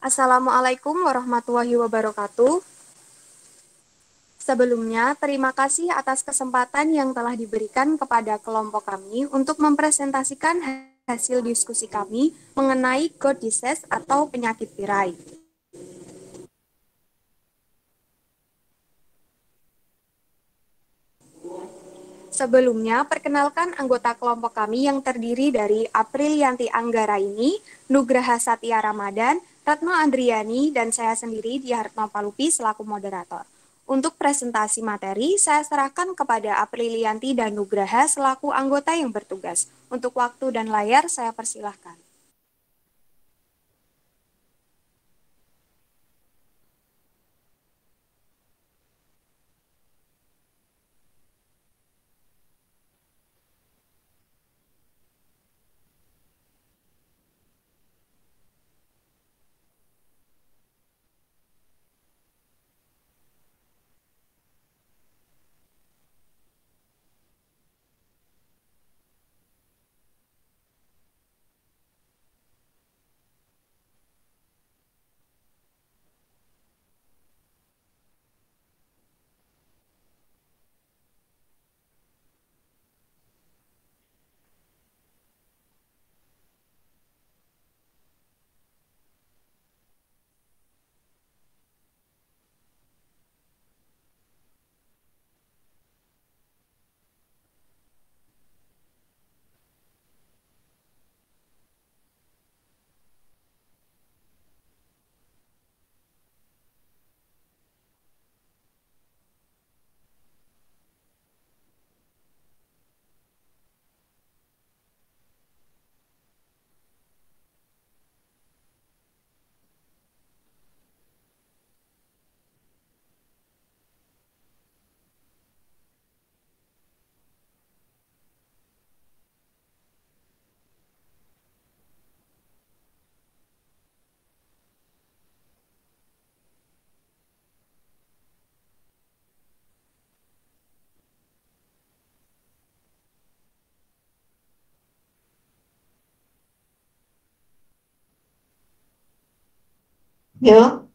Assalamualaikum warahmatullahi wabarakatuh. Sebelumnya, terima kasih atas kesempatan yang telah diberikan kepada kelompok kami untuk mempresentasikan hasil diskusi kami mengenai Gout disease atau penyakit tirai. Sebelumnya, perkenalkan anggota kelompok kami yang terdiri dari Aprilianti Anggaraini, Nugraha Satya Ramadan, Retno Andriani, dan saya sendiri Diarto Palupi selaku moderator. Untuk presentasi materi, saya serahkan kepada Aprilianti dan Nugraha selaku anggota yang bertugas. Untuk waktu dan layar, saya persilahkan. Yo,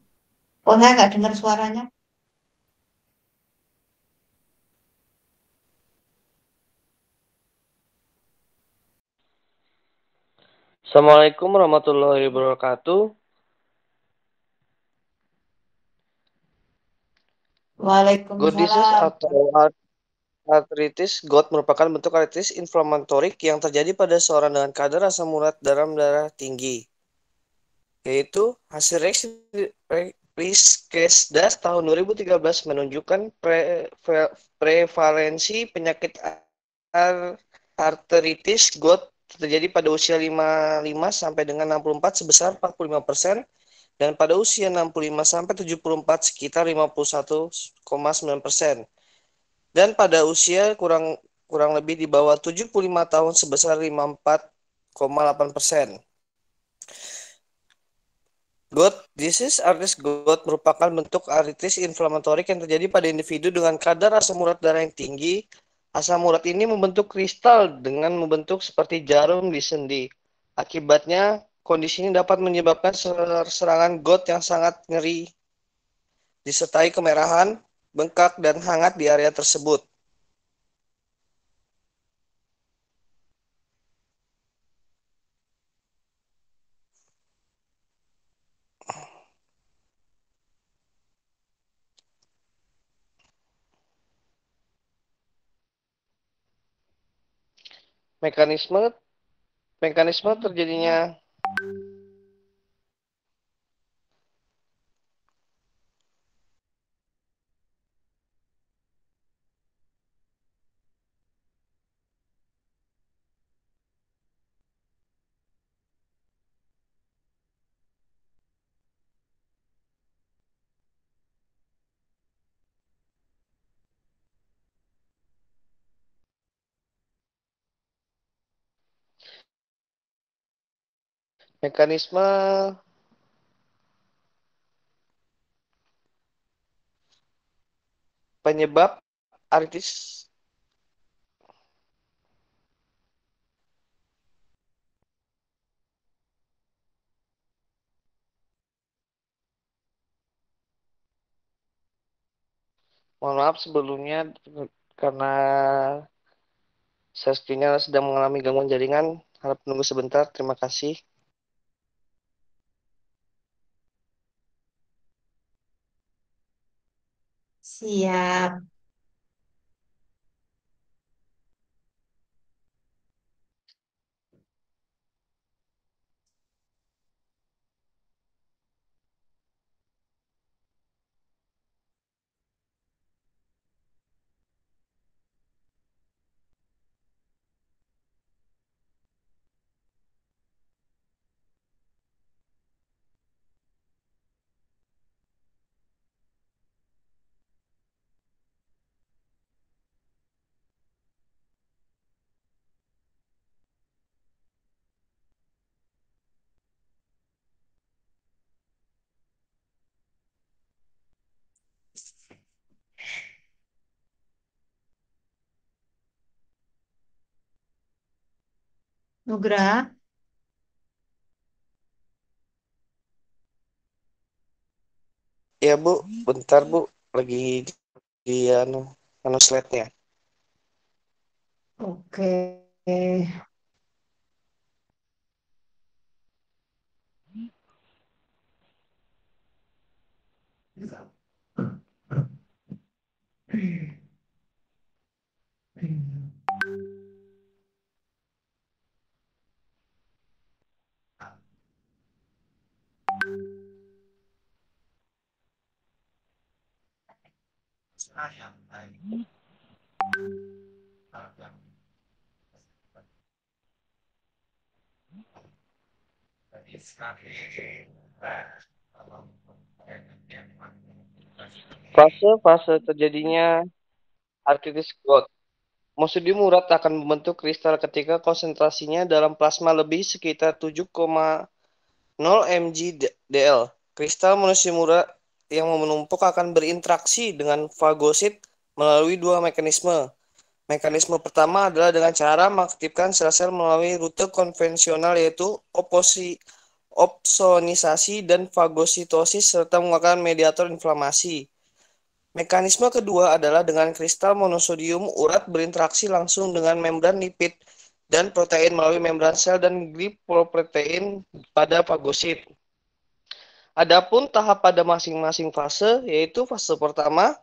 kok saya nggak dengar suaranya? Assalamualaikum warahmatullahi wabarakatuh. Gout disease Waalaikumsalam. atau artritis gout merupakan bentuk artritis inflamatorik yang terjadi pada seorang dengan kadar asam urat dalam darah tinggi, yaitu hasil reaksi Riskesdas tahun 2013 menunjukkan prevalensi penyakit arteritis gout terjadi pada usia 55 sampai dengan 64 sebesar 45%. Dan pada usia 65 sampai 74 sekitar 51,9%. Dan pada usia kurang kurang lebih di bawah 75 tahun sebesar 54,8%. Gout disease arthritis gout merupakan bentuk artritis inflamatorik yang terjadi pada individu dengan kadar asam urat darah yang tinggi. Asam urat ini membentuk kristal dengan membentuk seperti jarum di sendi. Akibatnya, kondisi ini dapat menyebabkan serangan gout yang sangat nyeri disertai kemerahan, bengkak, dan hangat di area tersebut. Mekanisme mekanisme terjadinya mekanisme penyebab artritis Mohon maaf sebelumnya karena saya sepertinya sedang mengalami gangguan jaringan. Harap menunggu sebentar. Terima kasih. Siap. Nugra, Ya Bu, bentar Bu. Lagi di anu slide-nya. oke. Fase-fase terjadinya artritis gout. Monosodium urat akan membentuk kristal ketika konsentrasinya dalam plasma lebih sekitar 7,0 mg/dl. Kristal monosodium urat yang menumpuk akan berinteraksi dengan fagosit melalui dua mekanisme. Mekanisme pertama adalah dengan cara mengaktifkan sel-sel melalui rute konvensional yaitu opsonisasi dan fagositosis serta mengeluarkan mediator inflamasi. Mekanisme kedua adalah dengan kristal monosodium urat berinteraksi langsung dengan membran lipid dan protein melalui membran sel dan glipoprotein pada fagosit. Adapun tahap pada masing-masing fase, yaitu fase pertama,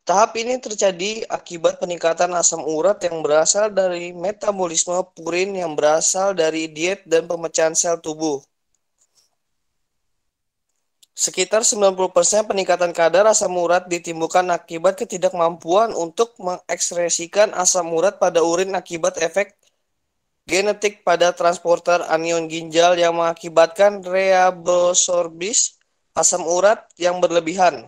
tahap ini terjadi akibat peningkatan asam urat yang berasal dari metabolisme purin yang berasal dari diet dan pemecahan sel tubuh. Sekitar 90% peningkatan kadar asam urat ditimbulkan akibat ketidakmampuan untuk mengekspresikan asam urat pada urin akibat efek genetik pada transporter anion ginjal yang mengakibatkan reabsorbis asam urat yang berlebihan.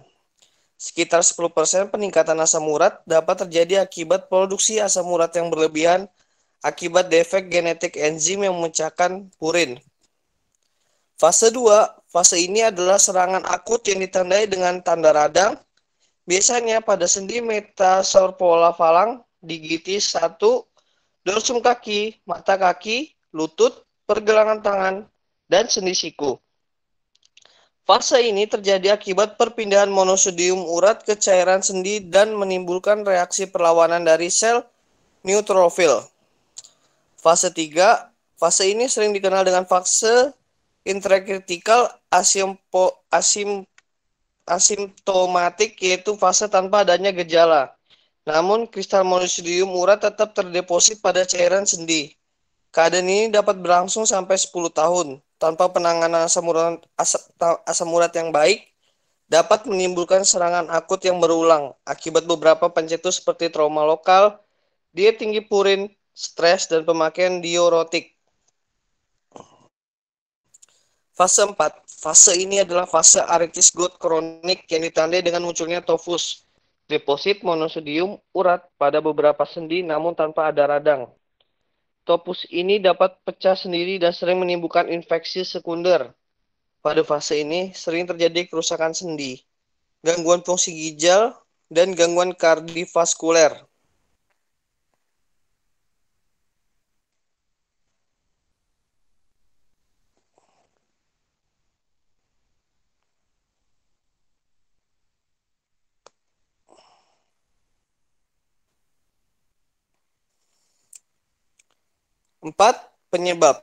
Sekitar 10% peningkatan asam urat dapat terjadi akibat produksi asam urat yang berlebihan akibat defek genetik enzim yang memecahkan purin. Fase 2, fase ini adalah serangan akut yang ditandai dengan tanda radang, biasanya pada sendi metacarpal falang, digitis 1, dorsum kaki, mata kaki, lutut, pergelangan tangan, dan sendi siku. Fase ini terjadi akibat perpindahan monosodium urat ke cairan sendi dan menimbulkan reaksi perlawanan dari sel neutrofil. Fase 3, fase ini sering dikenal dengan fase intrakritikal asimptomatik, yaitu fase tanpa adanya gejala. Namun, kristal monosodium urat tetap terdeposit pada cairan sendi. Keadaan ini dapat berlangsung sampai 10 tahun. Tanpa penanganan asam urat yang baik, dapat menimbulkan serangan akut yang berulang akibat beberapa pencetus seperti trauma lokal, diet tinggi purin, stres, dan pemakaian diuretik. Fase 4. Fase ini adalah fase artritis gout kronik yang ditandai dengan munculnya tofus, deposit monosodium urat pada beberapa sendi namun tanpa ada radang. Topus ini dapat pecah sendiri dan sering menimbulkan infeksi sekunder. Pada fase ini sering terjadi kerusakan sendi, gangguan fungsi ginjal, dan gangguan kardiovaskuler. 4. Penyebab.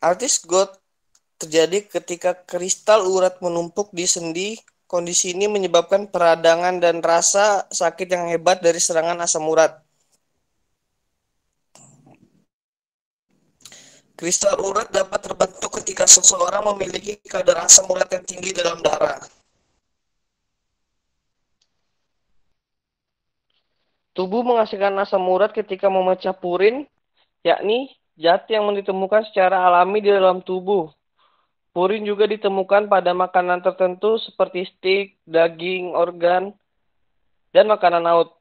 Arthritis gout terjadi ketika kristal urat menumpuk di sendi. Kondisi ini menyebabkan peradangan dan rasa sakit yang hebat dari serangan asam urat. Kristal urat dapat terbentuk ketika seseorang memiliki kadar asam urat yang tinggi dalam darah. Tubuh menghasilkan asam urat ketika memecah purin, yakni zat yang ditemukan secara alami di dalam tubuh. Purin juga ditemukan pada makanan tertentu seperti steak, daging, organ, dan makanan laut.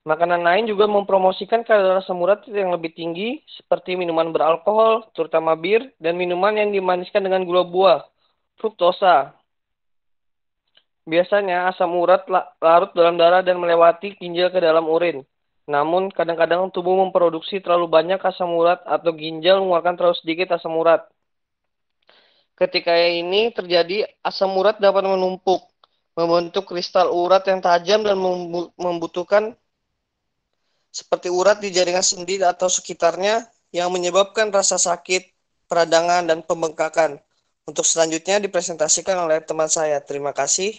Makanan lain juga mempromosikan kadar asam urat yang lebih tinggi, seperti minuman beralkohol, terutama bir, dan minuman yang dimaniskan dengan gula buah, fruktosa. Biasanya asam urat larut dalam darah dan melewati ginjal ke dalam urin. Namun, kadang-kadang tubuh memproduksi terlalu banyak asam urat atau ginjal mengeluarkan terlalu sedikit asam urat. Ketika ini terjadi, asam urat dapat menumpuk, membentuk kristal urat yang tajam dan membutuhkan seperti urat di jaringan sendi atau sekitarnya yang menyebabkan rasa sakit, peradangan, dan pembengkakan. Untuk selanjutnya dipresentasikan oleh teman saya. Terima kasih.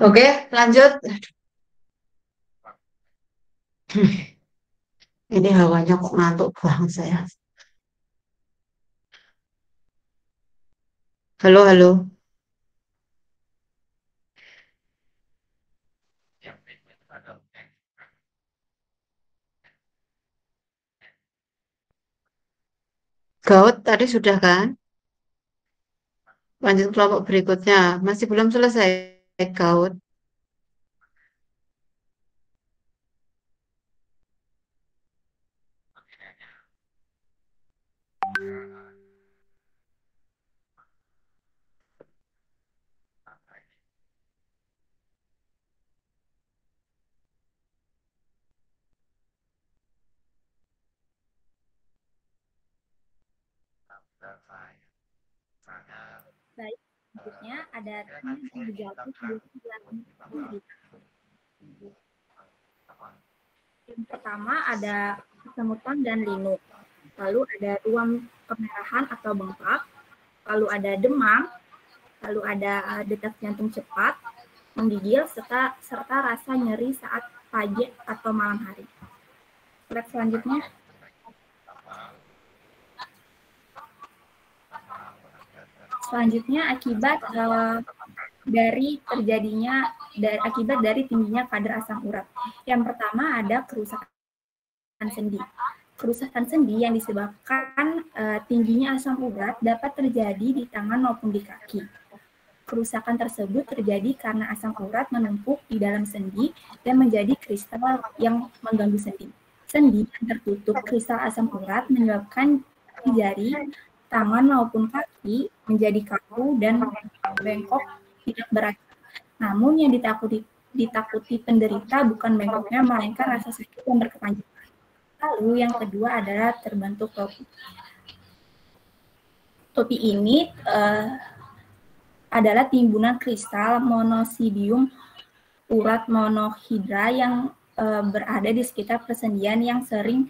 Oke, lanjut. Ini hawanya kok ngantuk banget saya. Halo, halo. Gaut tadi sudah kan? Lanjut kelompok berikutnya. Masih belum selesai gaut. Baik, selanjutnya ada tim yang bergabung di Yang pertama ada kesemutan dan linu, lalu ada ruam kemerahan atau bengkak, lalu ada demam, lalu ada detak jantung cepat, menggigil, serta rasa nyeri saat pagi atau malam hari. Slide selanjutnya. Selanjutnya akibat dari tingginya kadar asam urat. Yang pertama ada kerusakan sendi. Kerusakan sendi yang disebabkan tingginya asam urat dapat terjadi di tangan maupun di kaki. Kerusakan tersebut terjadi karena asam urat menumpuk di dalam sendi dan menjadi kristal yang mengganggu sendi. Sendi yang tertutup kristal asam urat menyebabkan jari, tangan maupun kaki menjadi kaku dan bengkok tidak berasa. Namun yang ditakuti penderita bukan bengkoknya, melainkan rasa sakit yang berkepanjangan. Lalu yang kedua adalah terbentuk topi. Topi ini adalah timbunan kristal monosidium urat monohidra yang berada di sekitar persendian yang sering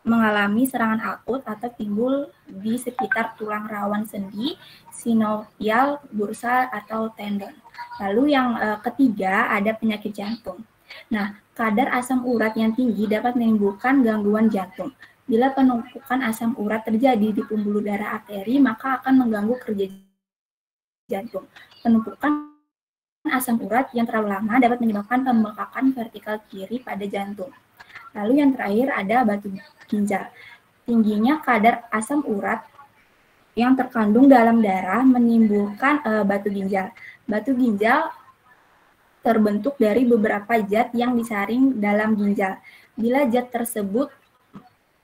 mengalami serangan akut atau timbul di sekitar tulang rawan sendi, sinovial, bursa, atau tendon. Lalu yang ketiga ada penyakit jantung. Nah, kadar asam urat yang tinggi dapat menimbulkan gangguan jantung. Bila penumpukan asam urat terjadi di pembuluh darah arteri, maka akan mengganggu kerja jantung. Penumpukan asam urat yang terlalu lama dapat menyebabkan pembengkakan vertikal kiri pada jantung. Lalu yang terakhir ada batu ginjal. Tingginya kadar asam urat yang terkandung dalam darah menimbulkan batu ginjal. Batu ginjal terbentuk dari beberapa zat yang disaring dalam ginjal. Bila zat tersebut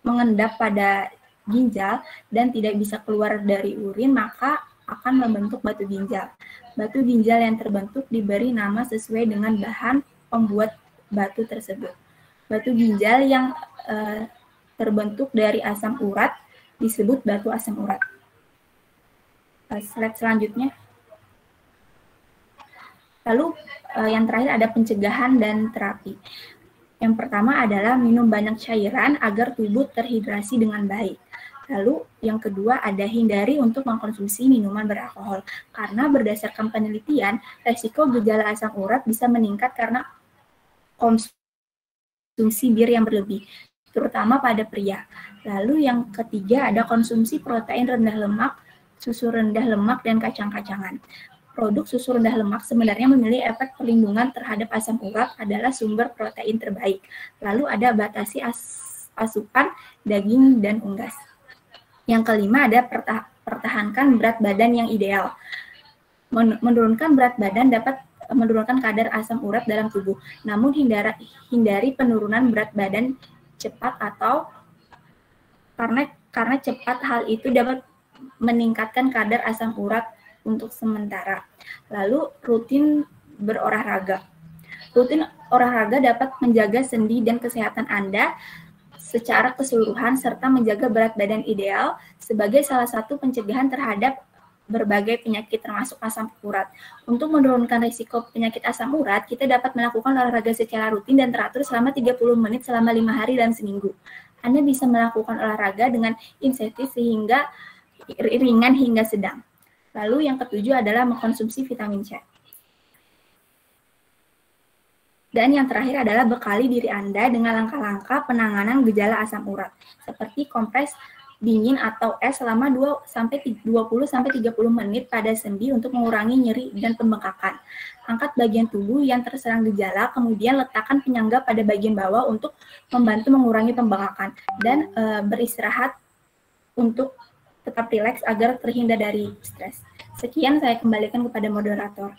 mengendap pada ginjal dan tidak bisa keluar dari urin, maka akan membentuk batu ginjal. Batu ginjal yang terbentuk diberi nama sesuai dengan bahan pembuat batu tersebut. Batu ginjal yang terbentuk dari asam urat disebut batu asam urat. Slide selanjutnya. Lalu yang terakhir ada pencegahan dan terapi. Yang pertama adalah minum banyak cairan agar tubuh terhidrasi dengan baik. Lalu yang kedua ada hindari untuk mengkonsumsi minuman beralkohol. Karena berdasarkan penelitian, resiko gejala asam urat bisa meningkat karena konsumsi bir yang berlebih, terutama pada pria. Lalu yang ketiga ada konsumsi protein rendah lemak, susu rendah lemak, dan kacang-kacangan. Produk susu rendah lemak sebenarnya memiliki efek perlindungan terhadap asam urat, adalah sumber protein terbaik. Lalu ada batasi asupan daging dan unggas. Yang kelima ada pertahankan berat badan yang ideal. Menurunkan berat badan dapat menurunkan kadar asam urat dalam tubuh. Namun hindari penurunan berat badan cepat atau karena cepat hal itu dapat meningkatkan kadar asam urat untuk sementara. Lalu rutin berolahraga. Rutin olahraga dapat menjaga sendi dan kesehatan Anda secara keseluruhan serta menjaga berat badan ideal sebagai salah satu pencegahan terhadap berbagai penyakit termasuk asam urat. Untuk menurunkan risiko penyakit asam urat, kita dapat melakukan olahraga secara rutin dan teratur selama 30 menit selama 5 hari dalam seminggu. Anda bisa melakukan olahraga dengan intensif sehingga ringan hingga sedang. Lalu yang ketujuh adalah mengkonsumsi vitamin C. Dan yang terakhir adalah bekali diri Anda dengan langkah-langkah penanganan gejala asam urat, seperti kompres dingin atau es selama 20-30 menit pada sendi untuk mengurangi nyeri dan pembengkakan. Angkat bagian tubuh yang terserang gejala, kemudian letakkan penyangga pada bagian bawah untuk membantu mengurangi pembengkakan, dan beristirahat untuk tetap rileks agar terhindar dari stres. Sekian, saya kembalikan kepada moderator.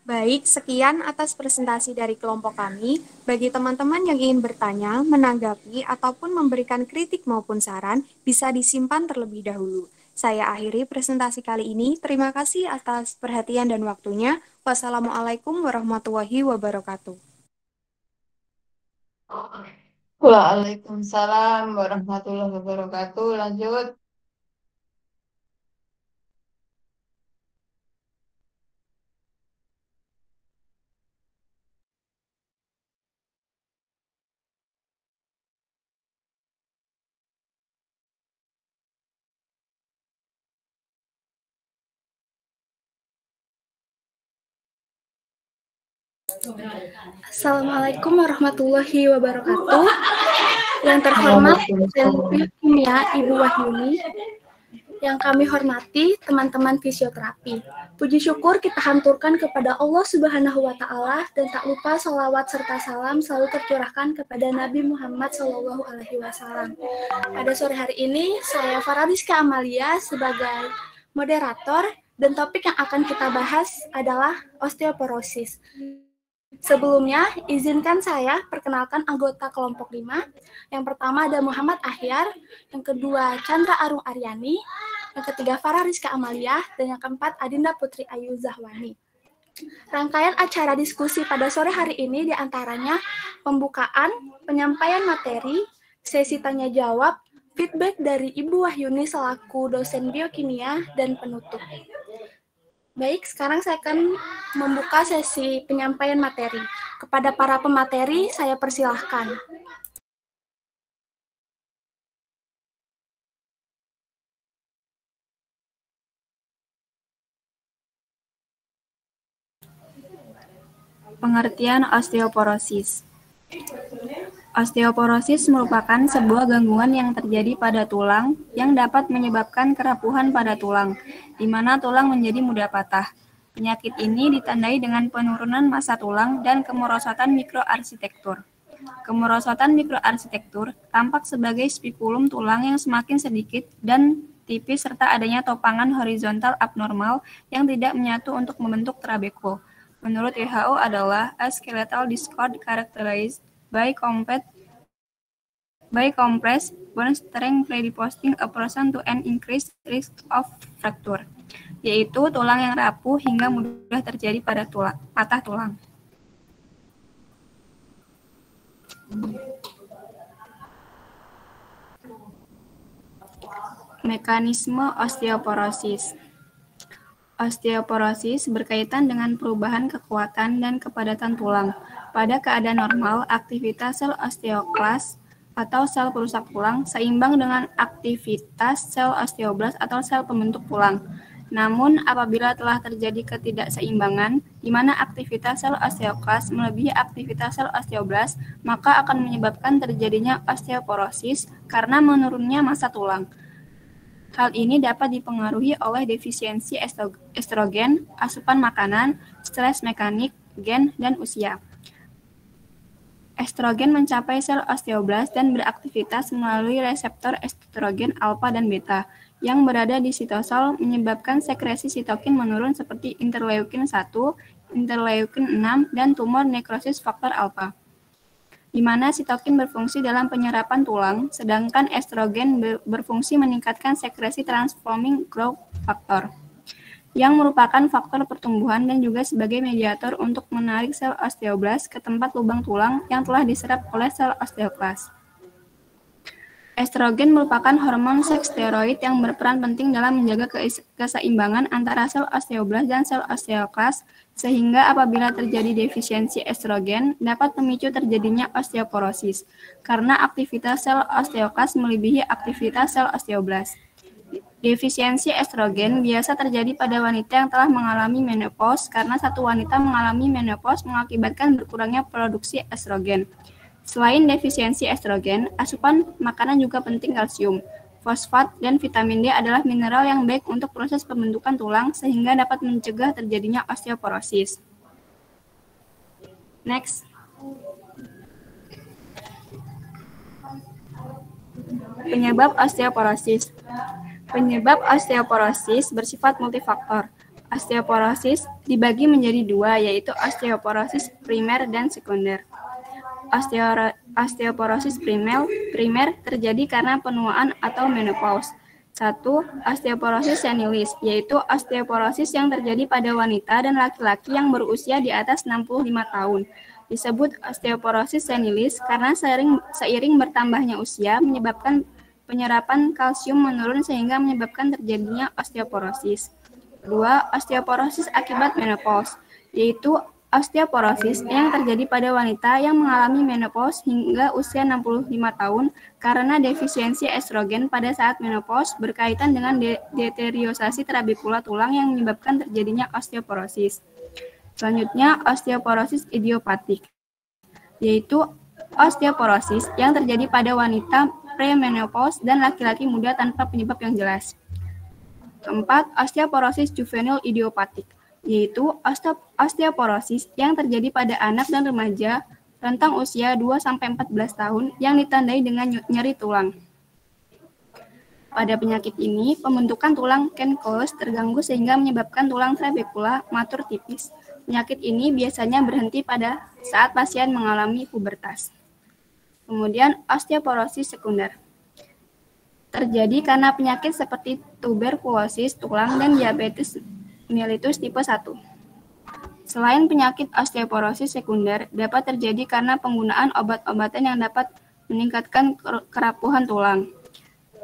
Baik, sekian atas presentasi dari kelompok kami. Bagi teman-teman yang ingin bertanya, menanggapi, ataupun memberikan kritik maupun saran, bisa disimpan terlebih dahulu. Saya akhiri presentasi kali ini. Terima kasih atas perhatian dan waktunya. Wassalamualaikum warahmatullahi wabarakatuh. Waalaikumsalam warahmatullahi wabarakatuh. Lanjut. Assalamualaikum warahmatullahi wabarakatuh. Yang terhormat Kimia Ibu Wahyuni, yang kami hormati teman-teman fisioterapi. Puji syukur kita haturkan kepada Allah Subhanahu wa Ta'ala, dan tak lupa sholawat serta salam selalu tercurahkan kepada Nabi Muhammad SAW. Pada sore hari ini saya Faradiska Amalia sebagai moderator, dan topik yang akan kita bahas adalah osteoporosis. Sebelumnya, izinkan saya perkenalkan anggota kelompok 5. Yang pertama ada Muhammad Ahyar, yang kedua Chandra Arung Aryani, yang ketiga Farah Rizka Amalia, dan yang keempat Adinda Putri Ayu Zahwani. Rangkaian acara diskusi pada sore hari ini diantaranya pembukaan, penyampaian materi, sesi tanya jawab, feedback dari Ibu Wahyuni selaku dosen biokimia, dan penutup. Baik, sekarang saya akan membuka sesi penyampaian materi. Kepada para pemateri, saya persilahkan. Pengertian osteoporosis. Osteoporosis merupakan sebuah gangguan yang terjadi pada tulang yang dapat menyebabkan kerapuhan pada tulang, di mana tulang menjadi mudah patah. Penyakit ini ditandai dengan penurunan massa tulang dan kemerosotan mikroarsitektur. Kemerosotan mikroarsitektur tampak sebagai spikulum tulang yang semakin sedikit dan tipis serta adanya topangan horizontal abnormal yang tidak menyatu untuk membentuk trabekul. Menurut WHO adalah a skeletal discord characterized by compressed bone strength predisposing a person to an increased risk of fracture, yaitu tulang yang rapuh hingga mudah terjadi pada patah tulang. Mekanisme osteoporosis. Osteoporosis berkaitan dengan perubahan kekuatan dan kepadatan tulang. Pada keadaan normal, aktivitas sel osteoklas atau sel perusak tulang seimbang dengan aktivitas sel osteoblas atau sel pembentuk tulang. Namun, apabila telah terjadi ketidakseimbangan, di mana aktivitas sel osteoklas melebihi aktivitas sel osteoblas, maka akan menyebabkan terjadinya osteoporosis karena menurunnya massa tulang. Hal ini dapat dipengaruhi oleh defisiensi estrogen, asupan makanan, stres mekanik, gen, dan usia. Estrogen mencapai sel osteoblast dan beraktivitas melalui reseptor estrogen alfa dan beta yang berada di sitosol, menyebabkan sekresi sitokin menurun seperti interleukin 1, interleukin 6, dan tumor nekrosis faktor alfa, di mana sitokin berfungsi dalam penyerapan tulang, sedangkan estrogen berfungsi meningkatkan sekresi transforming growth factor, yang merupakan faktor pertumbuhan dan juga sebagai mediator untuk menarik sel osteoblas ke tempat lubang tulang yang telah diserap oleh sel osteoklas. Estrogen merupakan hormon seks steroid yang berperan penting dalam menjaga keseimbangan antara sel osteoblas dan sel osteoklas, sehingga apabila terjadi defisiensi estrogen dapat memicu terjadinya osteoporosis karena aktivitas sel osteoklas melebihi aktivitas sel osteoblas. Defisiensi estrogen biasa terjadi pada wanita yang telah mengalami menopause karena satu wanita mengalami menopause mengakibatkan berkurangnya produksi estrogen. Selain defisiensi estrogen, asupan makanan juga penting. Kalsium, fosfat, dan vitamin D adalah mineral yang baik untuk proses pembentukan tulang sehingga dapat mencegah terjadinya osteoporosis. Next. Penyebab osteoporosis. Penyebab osteoporosis bersifat multifaktor. Osteoporosis dibagi menjadi dua, yaitu osteoporosis primer dan sekunder. Osteoporosis primer terjadi karena penuaan atau menopause. 1. Osteoporosis senilis, yaitu osteoporosis yang terjadi pada wanita dan laki-laki yang berusia di atas 65 tahun. Disebut osteoporosis senilis karena seiring bertambahnya usia menyebabkan penyerapan kalsium menurun sehingga menyebabkan terjadinya osteoporosis. 2. Osteoporosis akibat menopause, yaitu osteoporosis yang terjadi pada wanita yang mengalami menopause hingga usia 65 tahun karena defisiensi estrogen pada saat menopause berkaitan dengan deteriorasi trabekula tulang yang menyebabkan terjadinya osteoporosis. Selanjutnya, osteoporosis idiopatik, yaitu osteoporosis yang terjadi pada wanita premenopause dan laki-laki muda tanpa penyebab yang jelas. Keempat, osteoporosis juvenil idiopatik, yaitu osteoporosis yang terjadi pada anak dan remaja rentang usia 2-14 tahun yang ditandai dengan nyeri tulang. Pada penyakit ini, pembentukan tulang cancellous terganggu sehingga menyebabkan tulang trabekula matur tipis. Penyakit ini biasanya berhenti pada saat pasien mengalami pubertas. Kemudian, osteoporosis sekunder terjadi karena penyakit seperti tuberkulosis tulang dan diabetes mellitus tipe 1. Selain penyakit osteoporosis sekunder, dapat terjadi karena penggunaan obat-obatan yang dapat meningkatkan kerapuhan tulang,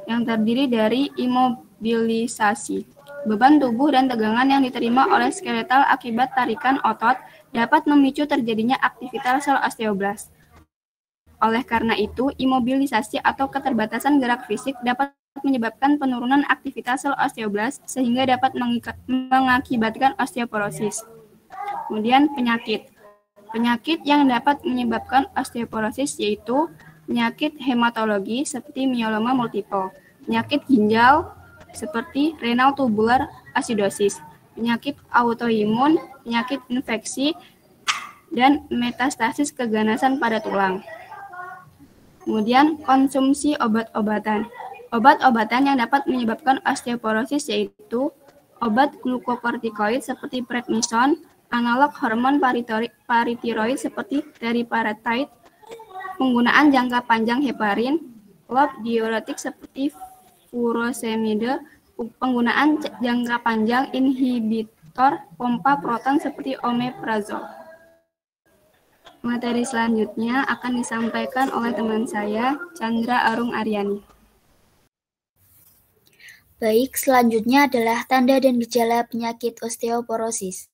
yang terdiri dari imobilisasi. Beban tubuh dan tegangan yang diterima oleh skeletal akibat tarikan otot dapat memicu terjadinya aktivitas sel osteoblast. Oleh karena itu, imobilisasi atau keterbatasan gerak fisik dapat menyebabkan penurunan aktivitas sel osteoblast sehingga dapat mengakibatkan osteoporosis. Kemudian penyakit. Penyakit yang dapat menyebabkan osteoporosis yaitu penyakit hematologi seperti myeloma multiple, penyakit ginjal seperti renal tubular acidosis, penyakit autoimun, penyakit infeksi, dan metastasis keganasan pada tulang. Kemudian konsumsi obat-obatan. Obat-obatan yang dapat menyebabkan osteoporosis yaitu obat glukokortikoid seperti prednison, analog hormon paritiroid seperti teriparatide, penggunaan jangka panjang heparin, loop diuretik seperti furosemide, penggunaan jangka panjang inhibitor pompa proton seperti omeprazole. Materi selanjutnya akan disampaikan oleh teman saya, Chandra Arung Aryani. Baik, selanjutnya adalah tanda dan gejala penyakit osteoporosis.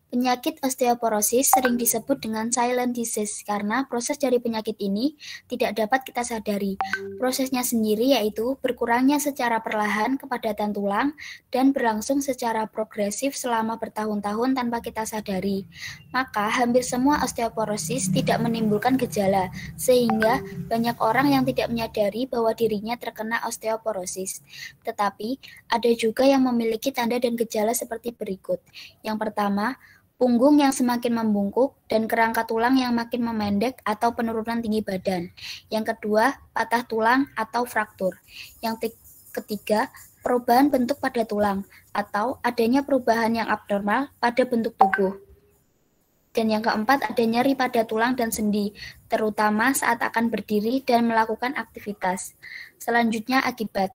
Penyakit osteoporosis sering disebut dengan silent disease karena proses dari penyakit ini tidak dapat kita sadari. Prosesnya sendiri yaitu berkurangnya secara perlahan kepadatan tulang dan berlangsung secara progresif selama bertahun-tahun tanpa kita sadari. Maka hampir semua osteoporosis tidak menimbulkan gejala, sehingga banyak orang yang tidak menyadari bahwa dirinya terkena osteoporosis. Tetapi ada juga yang memiliki tanda dan gejala seperti berikut. Yang pertama, punggung yang semakin membungkuk dan kerangka tulang yang makin memendek atau penurunan tinggi badan. Yang kedua, patah tulang atau fraktur. Yang ketiga, perubahan bentuk pada tulang atau adanya perubahan yang abnormal pada bentuk tubuh. Dan yang keempat, ada nyeri pada tulang dan sendi, terutama saat akan berdiri dan melakukan aktivitas. Selanjutnya, akibat.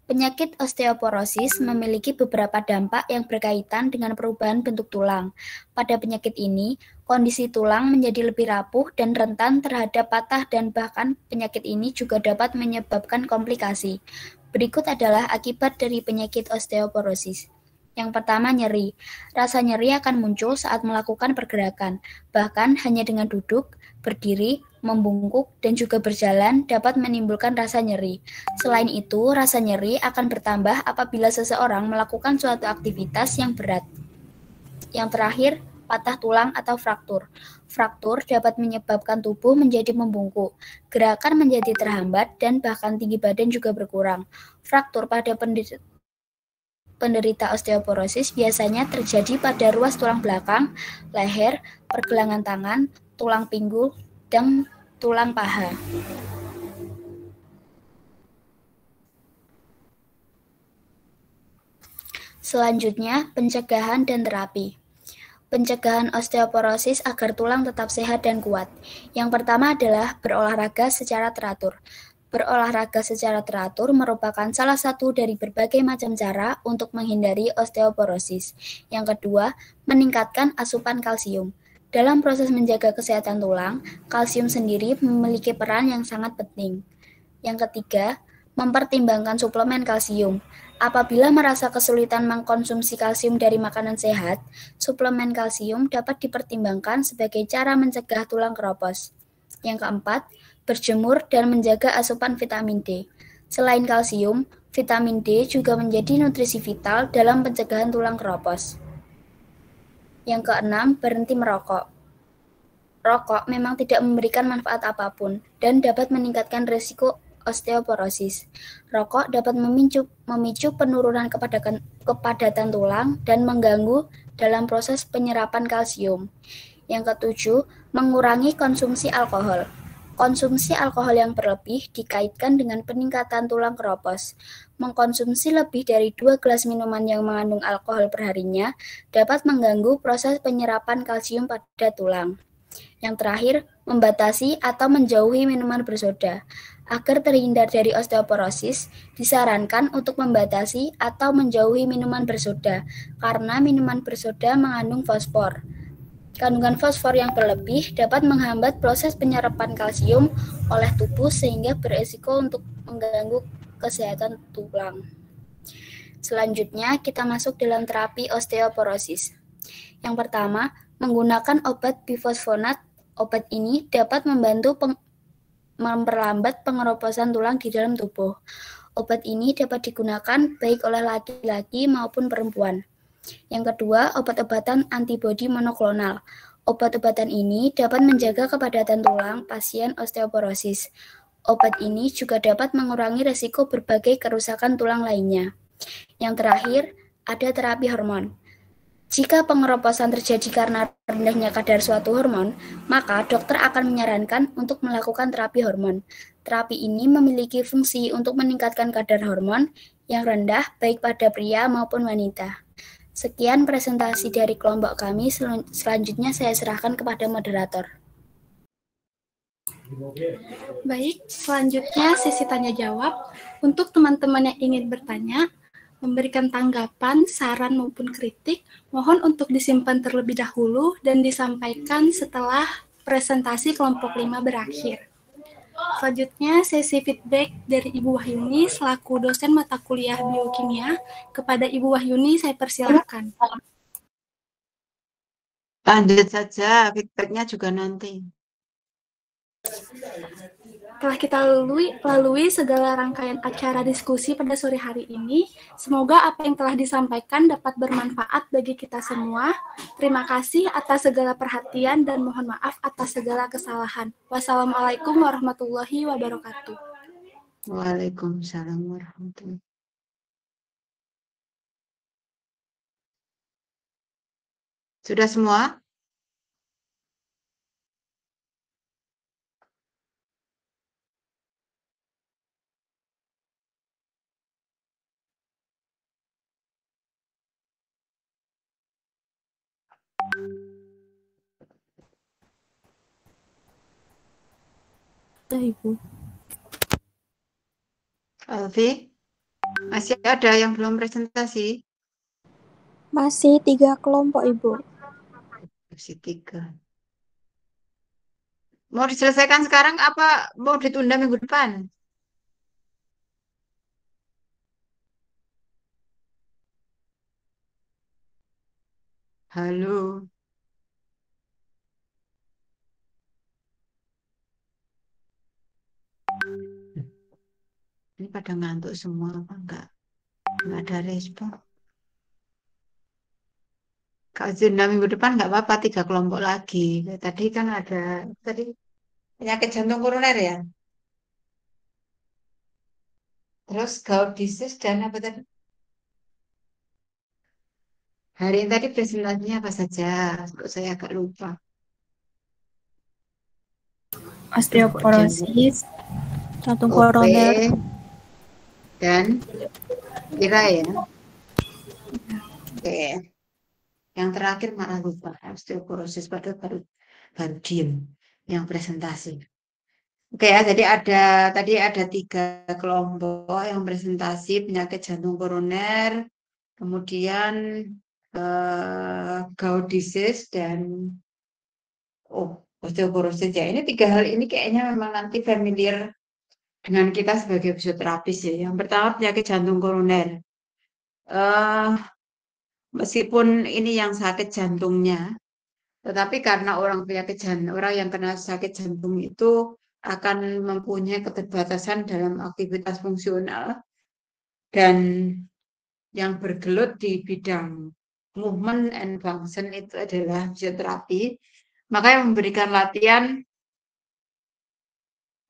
Penyakit osteoporosis memiliki beberapa dampak yang berkaitan dengan perubahan bentuk tulang. Pada penyakit ini, kondisi tulang menjadi lebih rapuh dan rentan terhadap patah dan bahkan penyakit ini juga dapat menyebabkan komplikasi. Berikut adalah akibat dari penyakit osteoporosis. Yang pertama, nyeri. Rasa nyeri akan muncul saat melakukan pergerakan, bahkan hanya dengan duduk, berdiri, membungkuk, dan juga berjalan dapat menimbulkan rasa nyeri. Selain itu, rasa nyeri akan bertambah apabila seseorang melakukan suatu aktivitas yang berat. Yang terakhir, patah tulang atau fraktur. Fraktur dapat menyebabkan tubuh menjadi membungkuk, gerakan menjadi terhambat, dan bahkan tinggi badan juga berkurang. Fraktur pada penderita osteoporosis biasanya terjadi pada ruas tulang belakang, leher, pergelangan tangan, tulang pinggul, dan tulang paha. Selanjutnya, pencegahan dan terapi. Pencegahan osteoporosis agar tulang tetap sehat dan kuat. Yang pertama adalah berolahraga secara teratur. Berolahraga secara teratur merupakan salah satu dari berbagai macam cara untuk menghindari osteoporosis. Yang kedua, meningkatkan asupan kalsium. Dalam proses menjaga kesehatan tulang, kalsium sendiri memiliki peran yang sangat penting. Yang ketiga, mempertimbangkan suplemen kalsium. Apabila merasa kesulitan mengkonsumsi kalsium dari makanan sehat, suplemen kalsium dapat dipertimbangkan sebagai cara mencegah tulang keropos. Yang keempat, berjemur dan menjaga asupan vitamin D. Selain kalsium, vitamin D juga menjadi nutrisi vital dalam pencegahan tulang keropos. Yang keenam, berhenti merokok. Rokok memang tidak memberikan manfaat apapun dan dapat meningkatkan risiko osteoporosis. Rokok dapat memicu penurunan kepadatan tulang dan mengganggu dalam proses penyerapan kalsium. Yang ketujuh, mengurangi konsumsi alkohol. Konsumsi alkohol yang berlebih dikaitkan dengan peningkatan tulang keropos. Mengkonsumsi lebih dari 2 gelas minuman yang mengandung alkohol perharinya dapat mengganggu proses penyerapan kalsium pada tulang. Yang terakhir, membatasi atau menjauhi minuman bersoda. Agar terhindar dari osteoporosis, disarankan untuk membatasi atau menjauhi minuman bersoda, karena minuman bersoda mengandung fosfor. Kandungan fosfor yang berlebih dapat menghambat proses penyerapan kalsium oleh tubuh sehingga beresiko untuk mengganggu kesehatan tulang. Selanjutnya, kita masuk dalam terapi osteoporosis. Yang pertama, menggunakan obat bifosfonat. Obat ini dapat membantu memperlambat pengeroposan tulang di dalam tubuh. Obat ini dapat digunakan baik oleh laki-laki maupun perempuan. Yang kedua, obat-obatan antibodi monoklonal. Obat-obatan ini dapat menjaga kepadatan tulang pasien osteoporosis. Obat ini juga dapat mengurangi risiko berbagai kerusakan tulang lainnya. Yang terakhir, ada terapi hormon. Jika pengeroposan terjadi karena rendahnya kadar suatu hormon, maka dokter akan menyarankan untuk melakukan terapi hormon. Terapi ini memiliki fungsi untuk meningkatkan kadar hormon yang rendah baik pada pria maupun wanita. Sekian presentasi dari kelompok kami, selanjutnya saya serahkan kepada moderator. Baik, selanjutnya sesi tanya jawab. Untuk teman-teman yang ingin bertanya, memberikan tanggapan, saran maupun kritik, mohon untuk disimpan terlebih dahulu dan disampaikan setelah presentasi kelompok 5 berakhir. Selanjutnya, sesi feedback dari Ibu Wahyuni selaku dosen mata kuliah biokimia. Kepada Ibu Wahyuni, saya persilakan. Lanjut saja, feedbacknya juga nanti. Telah kita lalui segala rangkaian acara diskusi pada sore hari ini. Semoga apa yang telah disampaikan dapat bermanfaat bagi kita semua. Terima kasih atas segala perhatian dan mohon maaf atas segala kesalahan. Wassalamualaikum warahmatullahi wabarakatuh. Waalaikumsalam warahmatullahi. Sudah semua? Ibu. Alfi, masih ada yang belum presentasi? Masih 3 kelompok, Ibu. Masih 3. Mau diselesaikan sekarang apa mau ditunda minggu depan? Halo. Ini pada ngantuk semua apa enggak? Enggak ada respon. Kalau ditunda minggu depan enggak apa-apa, 3 kelompok lagi. Tadi kan ada penyakit jantung koroner ya. Terus gout disease dan apa tadi? Hari ini tadi presentasinya apa saja? Kok saya agak lupa. Osteoporosis, jantung Oke. koroner, Dan kira ya. Oke. Yang terakhir malah lupa. Osteoporosis padahal baru diem yang presentasi. Oke ya, jadi tadi ada 3 kelompok yang presentasi penyakit jantung koroner, kemudian gout disease dan osteoporosis ya. Ini 3 hal ini kayaknya memang nanti familiar dengan kita sebagai fisioterapis ya. Yang pertama penyakit jantung koroner. Meskipun ini yang sakit jantungnya, tetapi karena orang yang kena sakit jantung itu akan mempunyai keterbatasan dalam aktivitas fungsional dan yang bergelut di bidang movement and function itu adalah fisioterapi. Makanya memberikan latihan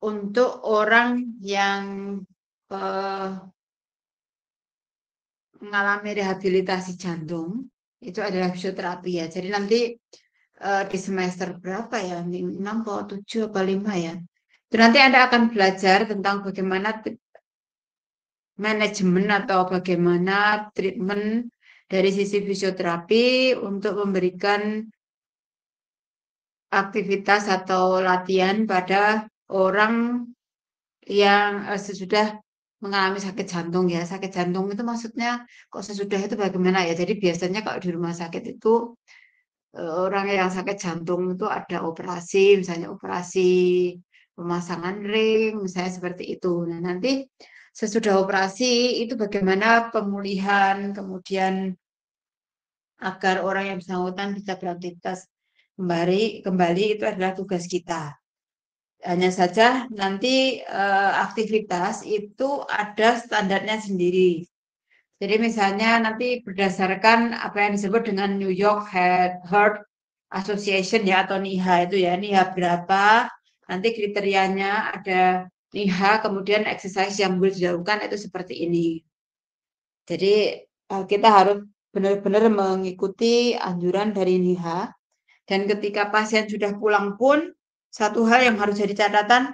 untuk orang yang mengalami rehabilitasi jantung itu adalah fisioterapi ya. Jadi nanti di semester berapa ya? 6 atau 7 atau 5 ya. Itu nanti Anda akan belajar tentang bagaimana manajemen atau bagaimana treatment dari sisi fisioterapi untuk memberikan aktivitas atau latihan pada orang yang sesudah mengalami sakit jantung ya. Sakit jantung itu maksudnya kok sesudah itu bagaimana ya. Jadi biasanya kalau di rumah sakit itu orang yang sakit jantung itu ada operasi, misalnya operasi pemasangan ring, misalnya seperti itu. Nah, nanti sesudah operasi itu bagaimana pemulihan, kemudian agar orang yang bersangkutan bisa beraktivitas kembali itu adalah tugas kita. Hanya saja nanti aktivitas itu ada standarnya sendiri. Jadi misalnya nanti berdasarkan apa yang disebut dengan New York Heart Association ya atau NIHA itu ya, NIHA berapa, nanti kriterianya ada NIHA, kemudian exercise yang boleh dilakukan itu seperti ini. Jadi kita harus benar-benar mengikuti anjuran dari NIHA, dan ketika pasien sudah pulang pun, satu hal yang harus jadi catatan,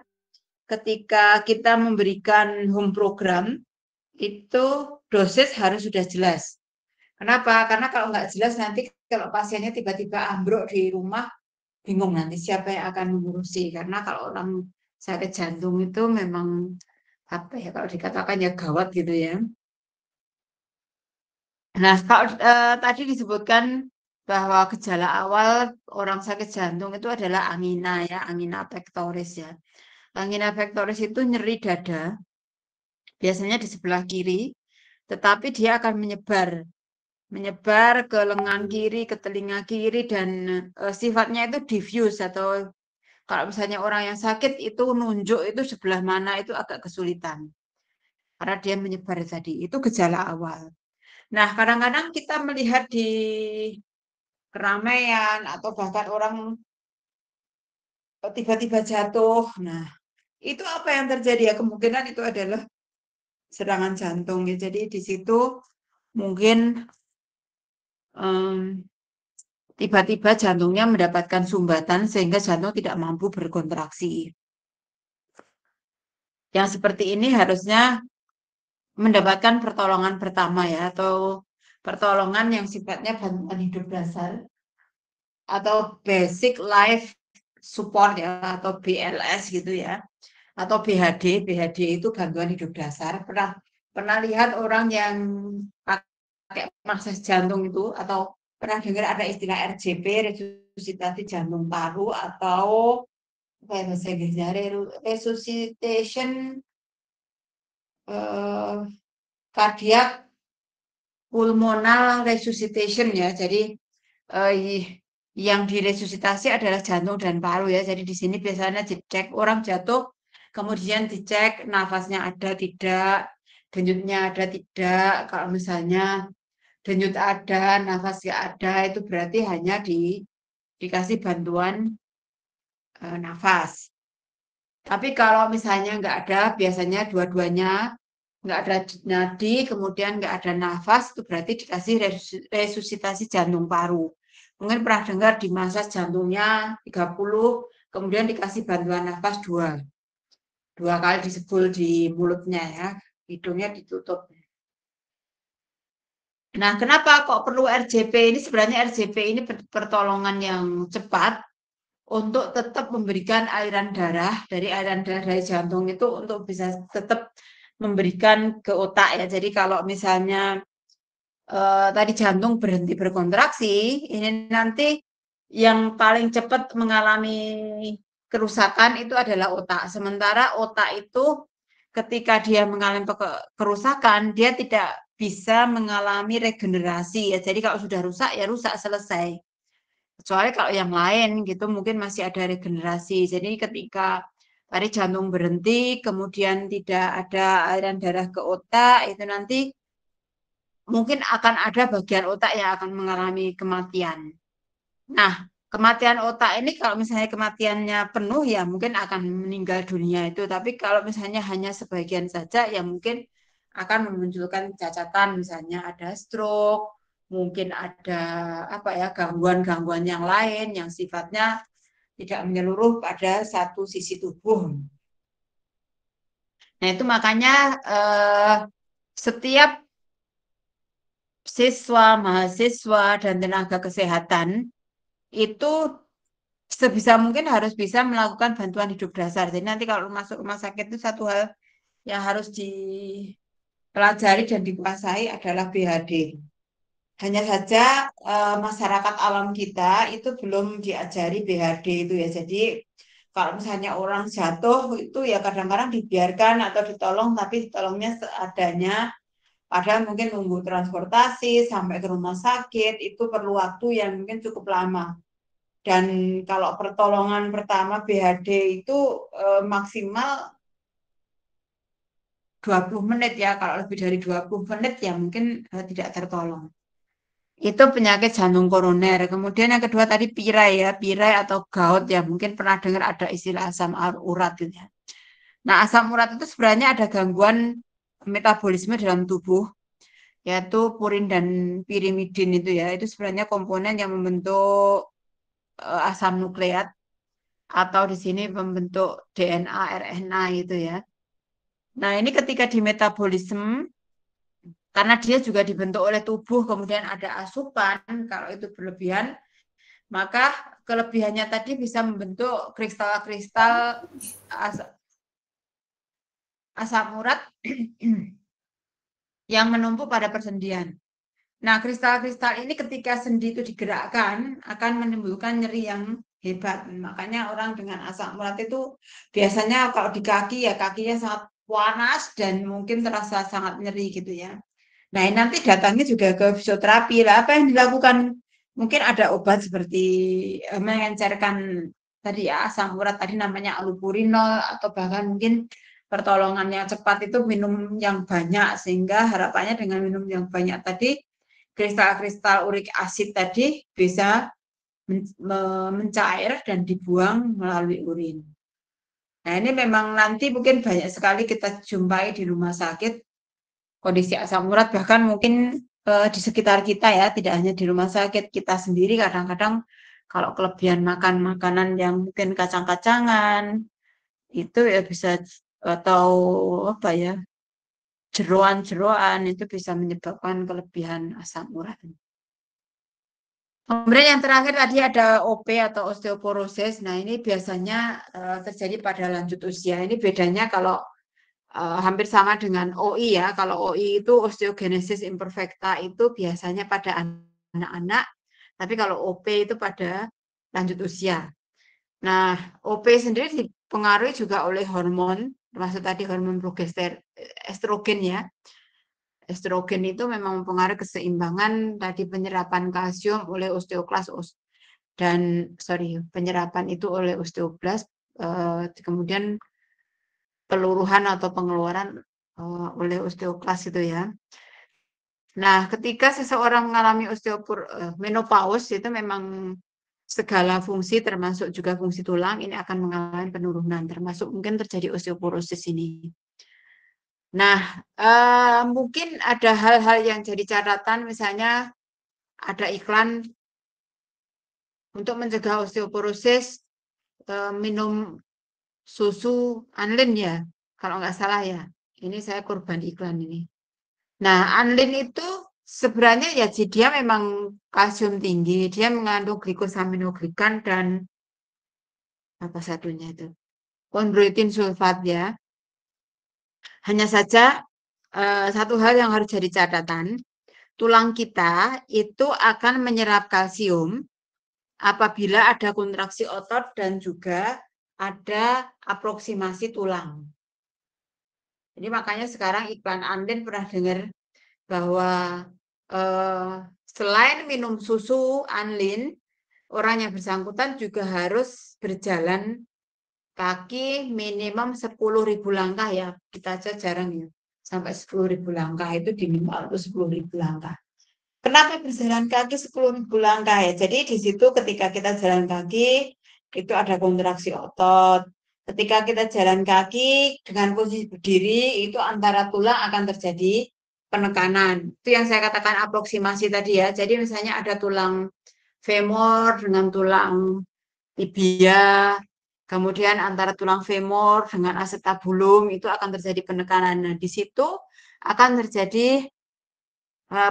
ketika kita memberikan home program, itu dosis harus sudah jelas. Kenapa? Karena kalau nggak jelas nanti kalau pasiennya tiba-tiba ambruk di rumah, bingung nanti siapa yang akan mengurusi. Karena kalau orang sakit jantung itu memang apa ya, kalau dikatakan ya gawat gitu ya. Nah, kalau tadi disebutkan bahwa gejala awal orang sakit jantung itu adalah angina ya, angina pectoris ya. Angina pectoris itu nyeri dada, biasanya di sebelah kiri, tetapi dia akan menyebar ke lengan kiri, ke telinga kiri, dan sifatnya itu diffuse, atau kalau misalnya orang yang sakit itu nunjuk itu sebelah mana itu agak kesulitan. Karena dia menyebar tadi, itu gejala awal. Nah, kadang-kadang kita melihat di keramaian atau bahkan orang tiba-tiba jatuh. Nah, itu apa yang terjadi ya? Kemungkinan itu adalah serangan jantung. Ya. Jadi di situ mungkin tiba-tiba jantungnya mendapatkan sumbatan sehingga jantung tidak mampu berkontraksi. Yang seperti ini harusnya mendapatkan pertolongan pertama ya, atau pertolongan yang sifatnya bantuan hidup dasar atau basic life support ya, atau BLS gitu ya, atau BHD. BHD itu bantuan hidup dasar. Pernah lihat orang yang pakai massage jantung itu, atau pernah dengar ada istilah RJP, resusitasi jantung paru, atau bahasa Inggrisnya resuscitation cardiac pulmonal resuscitation ya. Jadi yang diresusitasi adalah jantung dan paru ya. Jadi di sini biasanya dicek orang jatuh, kemudian dicek nafasnya ada tidak, denyutnya ada tidak. Kalau misalnya denyut ada, nafas nggak ada, itu berarti hanya dikasih bantuan nafas. Tapi kalau misalnya nggak ada, biasanya dua-duanya nggak ada nadi, kemudian nggak ada nafas, itu berarti dikasih resusitasi jantung paru. Mungkin pernah dengar di masa jantungnya 30, kemudian dikasih bantuan nafas 2 kali disebul di mulutnya ya, hidungnya ditutup. Nah, kenapa kok perlu RJP ini? Sebenarnya RJP ini pertolongan yang cepat untuk tetap memberikan aliran darah dari jantung itu untuk bisa tetap memberikan ke otak ya. Jadi kalau misalnya tadi jantung berhenti berkontraksi, ini nanti yang paling cepat mengalami kerusakan itu adalah otak. Sementara otak itu ketika dia mengalami kerusakan, dia tidak bisa mengalami regenerasi ya. Jadi kalau sudah rusak ya rusak, selesai. Kecuali kalau yang lain gitu mungkin masih ada regenerasi. Jadi ketika tadi jantung berhenti, kemudian tidak ada aliran darah ke otak, itu nanti mungkin akan ada bagian otak yang akan mengalami kematian. Nah, kematian otak ini kalau misalnya kematiannya penuh ya mungkin akan meninggal dunia itu. Tapi kalau misalnya hanya sebagian saja ya mungkin akan memunculkan cacatan, misalnya ada stroke, mungkin ada apa ya, gangguan-gangguan yang lain yang sifatnya tidak menyeluruh pada satu sisi tubuh. Nah, itu makanya setiap siswa, mahasiswa, dan tenaga kesehatan itu sebisa mungkin harus bisa melakukan bantuan hidup dasar. Jadi nanti kalau masuk rumah sakit itu satu hal yang harus dipelajari dan dikuasai adalah BHD. Hanya saja masyarakat awam kita itu belum diajari BHD itu ya. Jadi kalau misalnya orang jatuh itu ya kadang-kadang dibiarkan atau ditolong, tapi ditolongnya seadanya. Padahal mungkin nunggu transportasi sampai ke rumah sakit itu perlu waktu yang mungkin cukup lama. Dan kalau pertolongan pertama BHD itu maksimal 20 menit ya. Kalau lebih dari 20 menit ya mungkin tidak tertolong. Itu penyakit jantung koroner. Kemudian yang kedua tadi pirai ya, pirai atau gout ya. Mungkin pernah dengar ada istilah asam urat gitu ya. Nah, asam urat itu sebenarnya ada gangguan metabolisme dalam tubuh, yaitu purin dan pirimidin itu ya. Itu sebenarnya komponen yang membentuk asam nukleat atau di sini membentuk DNA, RNA gitu ya. Nah, ini ketika di metabolisme karena dia juga dibentuk oleh tubuh, kemudian ada asupan, kalau itu berlebihan, maka kelebihannya tadi bisa membentuk kristal-kristal asam urat yang menumpuk pada persendian. Nah, kristal-kristal ini ketika sendi itu digerakkan akan menimbulkan nyeri yang hebat. Makanya orang dengan asam urat itu biasanya kalau di kaki ya kakinya sangat panas dan mungkin terasa sangat nyeri gitu ya. Nah, ini nanti datangnya juga ke fisioterapi lah. Apa yang dilakukan? Mungkin ada obat seperti mengencerkan tadi ya asam urat tadi namanya allopurinol atau bahkan mungkin pertolongan yang cepat itu minum yang banyak sehingga harapannya dengan minum yang banyak tadi kristal-kristal urik asid tadi bisa mencair dan dibuang melalui urin. Nah, ini memang nanti mungkin banyak sekali kita jumpai di rumah sakit kondisi asam urat, bahkan mungkin di sekitar kita ya, tidak hanya di rumah sakit, kita sendiri kadang-kadang kalau kelebihan makan makanan yang mungkin kacang-kacangan itu ya bisa atau apa ya jeroan-jeroan itu bisa menyebabkan kelebihan asam urat. Kemudian yang terakhir tadi ada OP atau osteoporosis. Nah, ini biasanya terjadi pada lanjut usia. Ini bedanya kalau hampir sama dengan OI ya. Kalau OI itu osteogenesis imperfecta itu biasanya pada anak-anak, tapi kalau OP itu pada lanjut usia. Nah, OP sendiri dipengaruhi juga oleh hormon, termasuk tadi hormon estrogen ya. Estrogen itu memang mempengaruhi keseimbangan tadi penyerapan kalsium oleh osteoklas dan penyerapan itu oleh osteoblas, kemudian peluruhan atau pengeluaran oleh osteoklas itu ya. Nah, ketika seseorang mengalami menopause itu memang segala fungsi termasuk juga fungsi tulang ini akan mengalami penurunan, termasuk mungkin terjadi osteoporosis ini. Nah, mungkin ada hal-hal yang jadi catatan, misalnya ada iklan untuk mencegah osteoporosis, minum susu Anlin ya, kalau nggak salah ya. Ini saya korban iklan ini. Nah, Anlin itu sebenarnya ya dia memang kalsium tinggi, dia mengandung glikosaminoglikan dan apa satunya itu, chondroitin sulfat ya. Hanya saja satu hal yang harus jadi catatan, tulang kita itu akan menyerap kalsium apabila ada kontraksi otot dan juga ada aproksimasi tulang. Jadi makanya sekarang iklan Anlin pernah dengar bahwa selain minum susu Anlin, orang yang bersangkutan juga harus berjalan kaki minimum 10.000 langkah ya. Kita aja jarang ya. Sampai 10.000 langkah itu minimal itu 10.000 langkah. Kenapa berjalan kaki 10.000 langkah ya? Jadi di situ ketika kita jalan kaki itu ada kontraksi otot. Ketika kita jalan kaki dengan posisi berdiri itu antara tulang akan terjadi penekanan. Itu yang saya katakan aproksimasi tadi ya. Jadi misalnya ada tulang femur dengan tulang tibia, kemudian antara tulang femur dengan acetabulum itu akan terjadi penekanan. Nah, di situ akan terjadi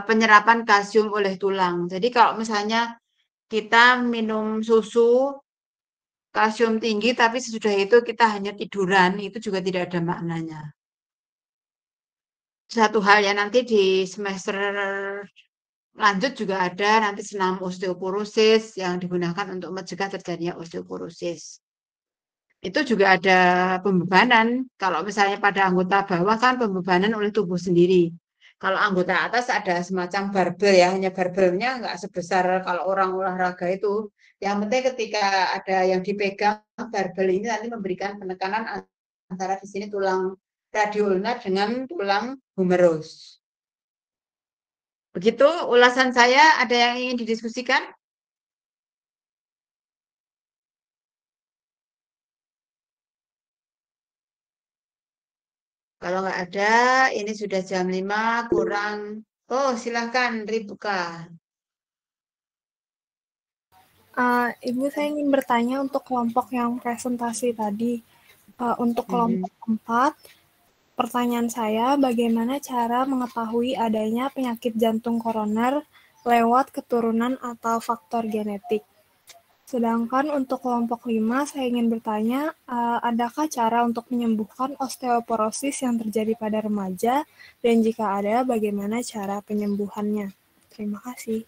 penyerapan kalsium oleh tulang. Jadi kalau misalnya kita minum susu kalsium tinggi tapi sesudah itu kita hanya tiduran, itu juga tidak ada maknanya. Satu hal ya nanti di semester lanjut juga ada nanti senam osteoporosis yang digunakan untuk mencegah terjadinya osteoporosis. Itu juga ada pembebanan. Kalau misalnya pada anggota bawah kan pembebanan oleh tubuh sendiri. Kalau anggota atas ada semacam barbel ya, hanya barbelnya nggak sebesar kalau orang olahraga itu. Yang penting ketika ada yang dipegang barbel ini nanti memberikan penekanan antara di sini tulang radioulnar dengan tulang humerus. Begitu ulasan saya, ada yang ingin didiskusikan? Kalau nggak ada, ini sudah jam 5 kurang. Oh, silahkan Ribuka. Ibu, saya ingin bertanya untuk kelompok yang presentasi tadi. Untuk kelompok 4, pertanyaan saya, bagaimana cara mengetahui adanya penyakit jantung koroner lewat keturunan atau faktor genetik? Sedangkan untuk kelompok 5, saya ingin bertanya, adakah cara untuk menyembuhkan osteoporosis yang terjadi pada remaja? Dan jika ada, bagaimana cara penyembuhannya? Terima kasih.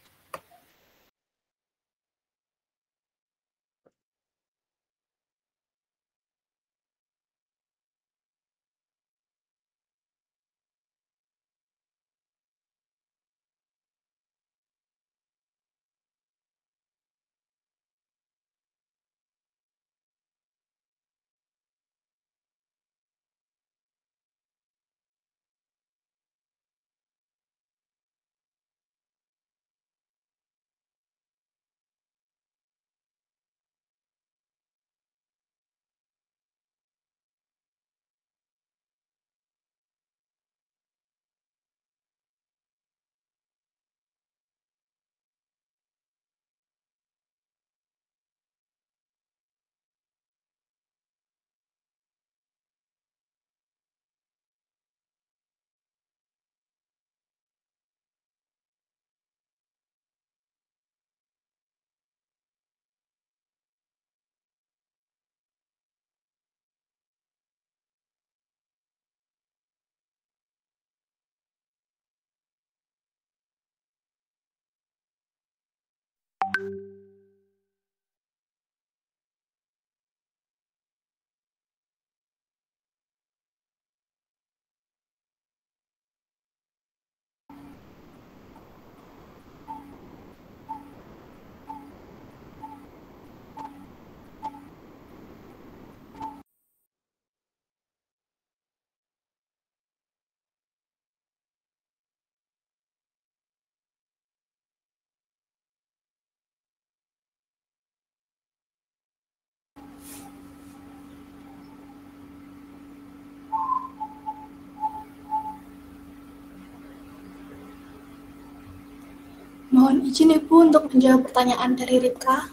Mohon izin Ibu untuk menjawab pertanyaan dari Ripka.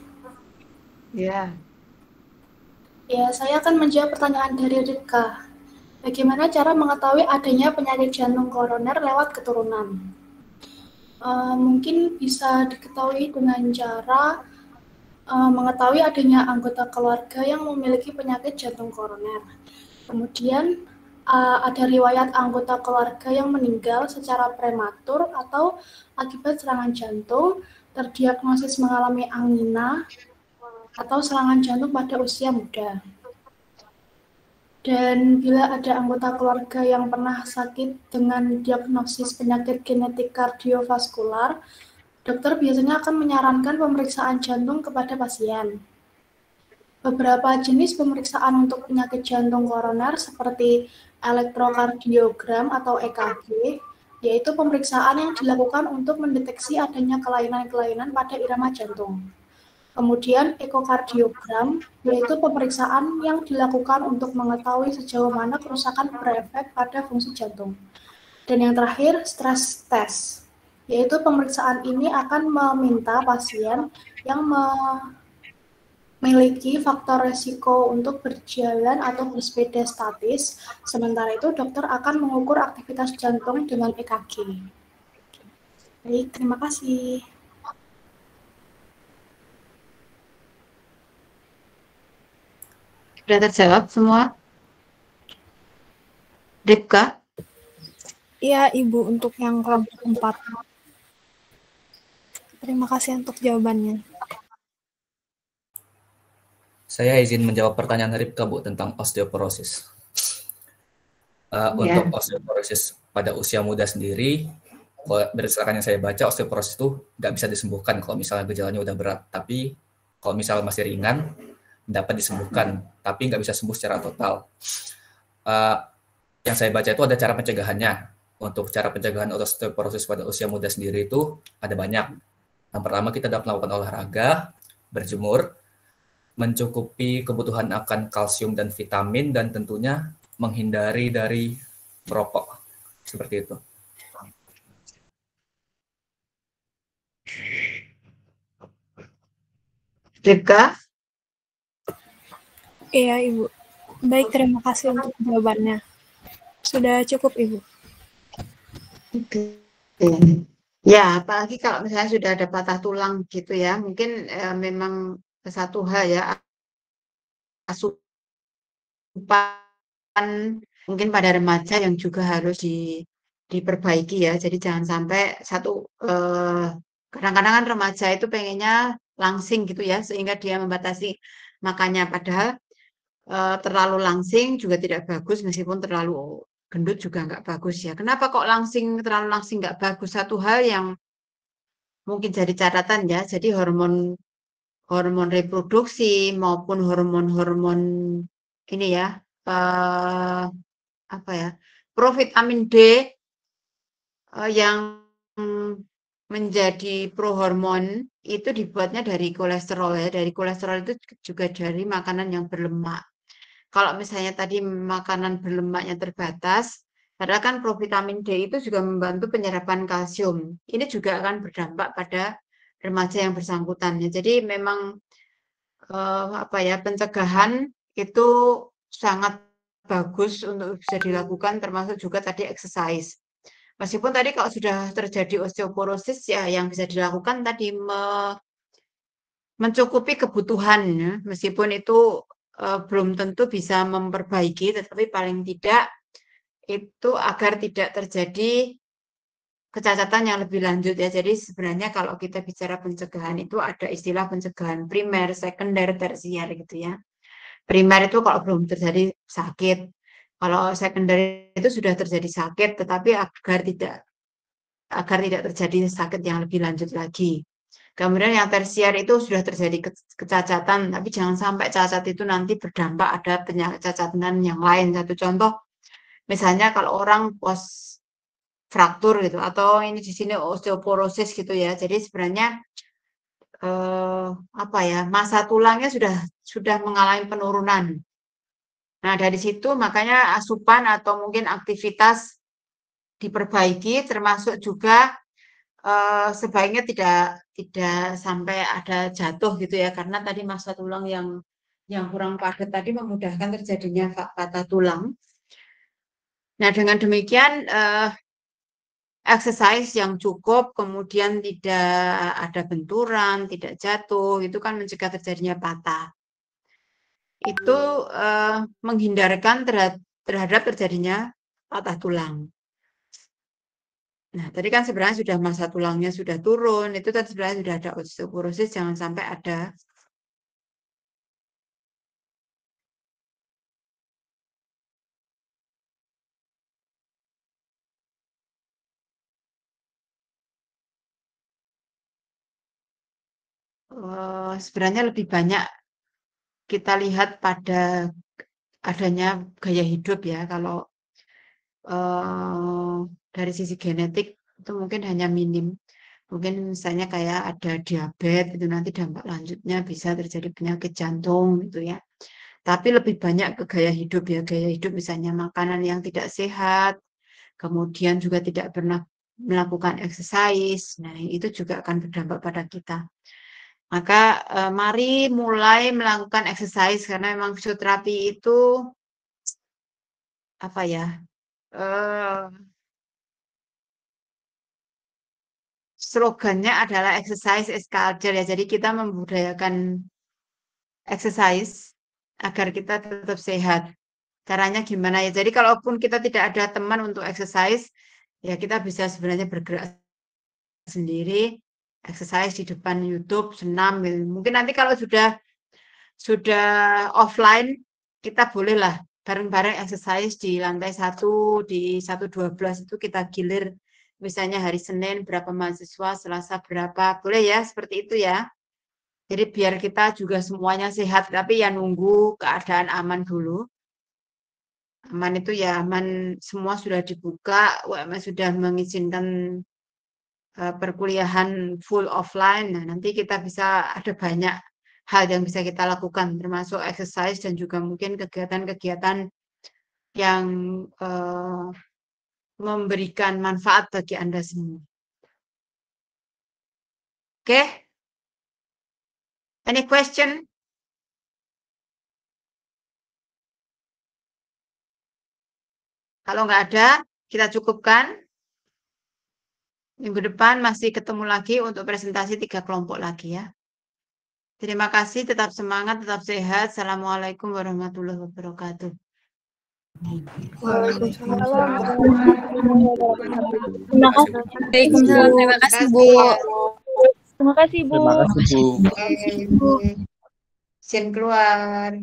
Ya. Ya, saya akan menjawab pertanyaan dari Ripka. Bagaimana cara mengetahui adanya penyakit jantung koroner lewat keturunan? Mungkin bisa diketahui dengan cara mengetahui adanya anggota keluarga yang memiliki penyakit jantung koroner. Kemudian ada riwayat anggota keluarga yang meninggal secara prematur atau akibat serangan jantung, terdiagnosis mengalami angina atau serangan jantung pada usia muda. Dan bila ada anggota keluarga yang pernah sakit dengan diagnosis penyakit genetik kardiovaskular, dokter biasanya akan menyarankan pemeriksaan jantung kepada pasien. Beberapa jenis pemeriksaan untuk penyakit jantung koroner seperti elektrokardiogram atau EKG, yaitu pemeriksaan yang dilakukan untuk mendeteksi adanya kelainan-kelainan pada irama jantung. Kemudian ekokardiogram, yaitu pemeriksaan yang dilakukan untuk mengetahui sejauh mana kerusakan berefek pada fungsi jantung. Dan yang terakhir, stress test, yaitu pemeriksaan ini akan meminta pasien yang memiliki faktor resiko untuk berjalan atau bersepeda statis, sementara itu dokter akan mengukur aktivitas jantung dengan EKG. Baik, terima kasih. Sudah terjawab semua? Ripka? Iya, Ibu, untuk yang kelompok 4. Terima kasih untuk jawabannya. Saya izin menjawab pertanyaan Ripka, Bu, tentang osteoporosis. Untuk osteoporosis pada usia muda sendiri, berdasarkan yang saya baca, osteoporosis itu nggak bisa disembuhkan kalau misalnya gejalanya udah berat. Tapi kalau misalnya masih ringan, dapat disembuhkan, tapi nggak bisa sembuh secara total. Yang saya baca itu ada cara pencegahannya. Untuk cara pencegahan osteoporosis pada usia muda sendiri itu ada banyak. Yang pertama, kita dapat melakukan olahraga, berjemur, mencukupi kebutuhan akan kalsium dan vitamin, dan tentunya menghindari dari merokok. Seperti itu. Ripka? Iya, Ibu. Baik, terima kasih untuk jawabannya. Sudah cukup, Ibu. Oke. Ya, apalagi kalau misalnya sudah ada patah tulang gitu ya, mungkin memang satu hal ya, asupan mungkin pada remaja yang juga harus diperbaiki ya. Jadi jangan sampai kadang-kadang kan remaja itu pengennya langsing gitu ya, sehingga dia membatasi makannya. Padahal terlalu langsing juga tidak bagus, meskipun terlalu gendut juga nggak bagus ya. Kenapa kok terlalu langsing nggak bagus? Satu hal yang mungkin jadi catatan ya, jadi hormon reproduksi maupun hormon ini ya, apa ya, provitamin D yang menjadi prohormon itu dibuatnya dari kolesterol ya. Dari kolesterol itu juga dari makanan yang berlemak. Kalau misalnya tadi makanan berlemaknya terbatas, padahal kan provitamin D itu juga membantu penyerapan kalsium. Ini juga akan berdampak pada remaja yang bersangkutan. Jadi memang pencegahan itu sangat bagus untuk bisa dilakukan, termasuk juga tadi exercise. Meskipun tadi kalau sudah terjadi osteoporosis ya yang bisa dilakukan tadi mencukupi kebutuhan ya, meskipun itu belum tentu bisa memperbaiki, tetapi paling tidak itu agar tidak terjadi kecacatan yang lebih lanjut ya. Jadi sebenarnya kalau kita bicara pencegahan itu ada istilah pencegahan primer, sekunder, tersier gitu ya. Primer itu kalau belum terjadi sakit. Kalau sekunder itu sudah terjadi sakit, tetapi agar tidak terjadi sakit yang lebih lanjut lagi. Kemudian yang tersier itu sudah terjadi kecacatan, tapi jangan sampai cacat itu nanti berdampak ada cacatan yang lain. Satu contoh, misalnya kalau orang fraktur gitu, atau ini di sini osteoporosis gitu ya. Jadi sebenarnya massa tulangnya sudah mengalami penurunan. Nah, dari situ makanya asupan atau mungkin aktivitas diperbaiki, termasuk juga sebaiknya tidak sampai ada jatuh gitu ya, karena tadi massa tulang yang kurang padat tadi memudahkan terjadinya patah tulang. Nah, dengan demikian exercise yang cukup, kemudian tidak ada benturan, tidak jatuh, itu kan mencegah terjadinya patah. Itu menghindarkan terhadap terjadinya patah tulang. Nah, tadi kan sebenarnya sudah massa tulangnya sudah turun, itu tadi sebenarnya sudah ada osteoporosis, jangan sampai ada. Sebenarnya lebih banyak kita lihat pada adanya gaya hidup ya. Kalau dari sisi genetik itu mungkin hanya minim. Mungkin misalnya kayak ada diabetes itu nanti dampak lanjutnya bisa terjadi penyakit jantung gitu ya. Tapi lebih banyak ke gaya hidup ya. Gaya hidup misalnya makanan yang tidak sehat, kemudian juga tidak pernah melakukan exercise. Nah, itu juga akan berdampak pada kita. Maka mari mulai melakukan exercise karena memang fisioterapi itu slogannya adalah exercise is culture ya. Jadi kita membudayakan exercise agar kita tetap sehat. Caranya gimana ya? Jadi kalaupun kita tidak ada teman untuk exercise, ya kita bisa sebenarnya bergerak sendiri. exercise di depan YouTube, senam gitu. Mungkin nanti kalau sudah offline, kita bolehlah bareng-bareng exercise di lantai 1, di 112 itu kita gilir. Misalnya hari Senin berapa mahasiswa, Selasa berapa, boleh ya seperti itu ya. Jadi biar kita juga semuanya sehat, tapi ya nunggu keadaan aman dulu. Aman itu ya aman, semua sudah dibuka, UMS sudah mengizinkan perkuliahan full offline. Nah, nanti kita bisa ada banyak hal yang bisa kita lakukan, termasuk exercise dan juga mungkin kegiatan-kegiatan yang memberikan manfaat bagi Anda semua. Oke? Any question? Kalau nggak ada, kita cukupkan. Minggu depan masih ketemu lagi untuk presentasi 3 kelompok lagi ya. Terima kasih, tetap semangat, tetap sehat. Assalamualaikum warahmatullahi wabarakatuh. Waalaikumsalam. Terima kasih, Bu. Terima kasih, Bu. Terima kasih, Bu. Sin keluar.